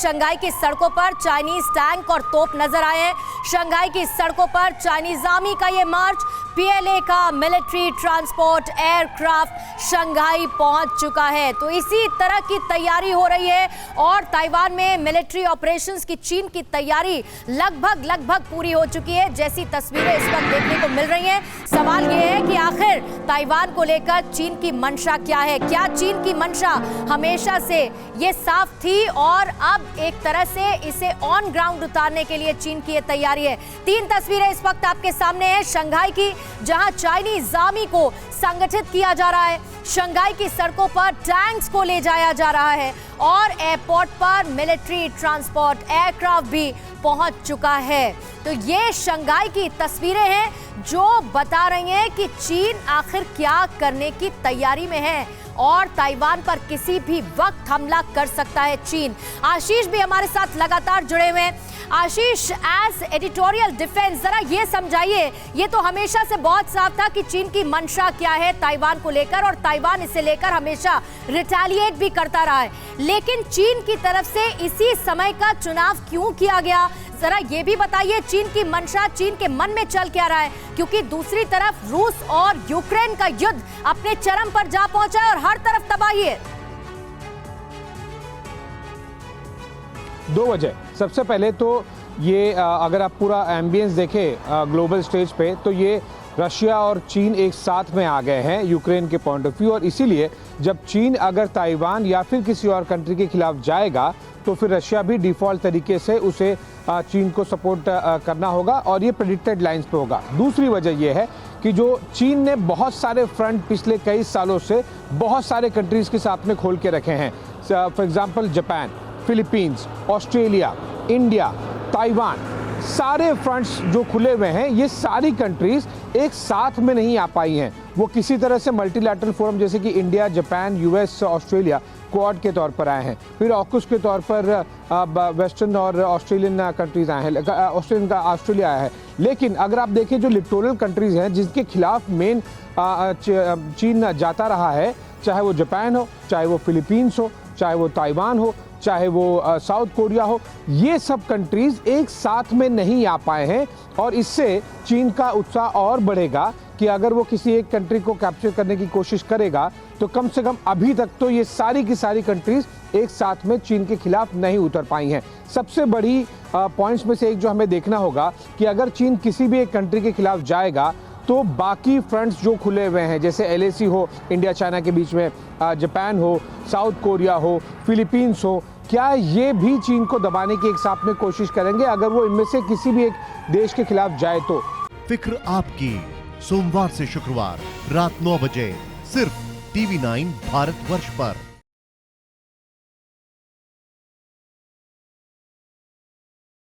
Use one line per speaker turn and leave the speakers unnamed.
Shanghai की सड़कों पर चाइनीज टैंक और तोप नजर आए हैं। शंघाई की सड़कों पर चाइनीज आर्मी का ये मार्च, पीएलए का मिलिट्री ट्रांसपोर्ट एयरक्राफ्ट शंघाई पहुंच चुका है। तो इसी तरह की तैयारी हो रही है और ताइवान में मिलिट्री ऑपरेशंस की चीन की तैयारी लगभग पूरी हो चुकी है, जैसी तस्वीरें इस वक्त देखने को मिल रही हैं। सवाल यह है कि आखिर ताइवान को लेकर चीन की मंशा क्या है? क्या चीन की मंशा हमेशा से ये साफ थी और अब एक तरह से इसे ऑन ग्राउंड उतारने के लिए चीन की ये तैयारी है? 3 तस्वीरें इस वक्त आपके सामने हैं शंघाई की, जहां चाइनीज आर्मी को संगठित किया जा रहा है, शंघाई की सड़कों पर टैंक्स को ले जाया जा रहा है और एयरपोर्ट पर मिलिट्री ट्रांसपोर्ट एयरक्राफ्ट भी पहुंच चुका है। तो ये शंघाई की तस्वीरें हैं जो बता रही हैं कि चीन आखिर क्या करने की तैयारी में है और ताइवान पर किसी भी वक्त हमला कर सकता है चीन। आशीष भी हमारे साथ लगातार जुड़े हुए हैं। आशीष, एज एडिटोरियल डिफेंस जरा ये समझाइए, ये तो हमेशा से बहुत साफ था कि चीन की मंशा क्या है ताइवान को लेकर और ताइवान इसे लेकर हमेशा रिटेलिएट भी करता रहा है, लेकिन चीन की तरफ से इसी समय का चुनाव क्यों किया गया? जरा ये भी बताइए, चीन की मंशा, चीन के मन में चल क्या रहा है? क्योंकि दूसरी तरफ रूस और यूक्रेन का युद्ध अपने चरम पर जा पहुंचा है और हर तरफ तबाही है।
2 वजह। सबसे पहले तो ये अगर आप पूरा एम्बियंस देखें ग्लोबल स्टेज पे, तो ये रशिया और चीन एक साथ में आ गए हैं यूक्रेन के पॉइंट ऑफ व्यू, और इसीलिए जब चीन अगर ताइवान या फिर किसी और कंट्री के खिलाफ जाएगा तो फिर रशिया भी डिफ़ॉल्ट तरीके से उसे चीन को सपोर्ट करना होगा और ये प्रेडिक्टेड लाइंस पे होगा। दूसरी वजह यह है कि जो चीन ने बहुत सारे फ्रंट पिछले कई सालों से बहुत सारे कंट्रीज़ के साथ में खोल के रखे हैं। For example Japan, Philippines, Australia, India, Taiwan, सारे फ्रंट्स जो खुले हुए हैं, ये सारी कंट्रीज़ एक साथ में नहीं आ पाई हैं। वो किसी तरह से मल्टीलैटरल फोरम जैसे कि India, Japan, US, Australia quad के तौर पर आए हैं, फिर ऑकस के तौर पर वेस्टर्न और ऑस्ट्रेलियन कंट्रीज आए हैं, ऑस्ट्रेलिया आया है। लेकिन अगर आप देखें जो लिटोरल कंट्रीज हैं जिसके खिलाफ मेन चीन जाता रहा है, चाहे वो जापान हो, चाहे वो फिलीपींस हो, चाहे वो ताइवान हो, चाहे वो साउथ कोरिया हो, ये सब कंट्रीज एक साथ में नहीं आ पाए हैं और इससे चीन का उत्साह और बढ़ेगा कि अगर वो किसी एक कंट्री को कैप्चर करने की कोशिश करेगा तो कम से कम अभी तक तो ये सारी की सारी कंट्रीज एक साथ में चीन के खिलाफ नहीं उतर पाई हैं। सबसे बड़ी पॉइंट्स में से एक जो हमें देखना होगा कि अगर चीन किसी भी एक कंट्री के खिलाफ जाएगा तो बाकी फ्रंट्स जो खुले हुए हैं, जैसे LAC हो इंडिया चाइना के बीच में, जापान हो, साउथ कोरिया हो, फिलीपींस हो, क्या ये भी चीन को दबाने की एक साथ में कोशिश करेंगे अगर वो इनमें से किसी भी एक देश के खिलाफ जाए तो?
फिक्र आपकी, सोमवार से शुक्रवार रात 9 बजे सिर्फ TV9 भारतवर्ष पर।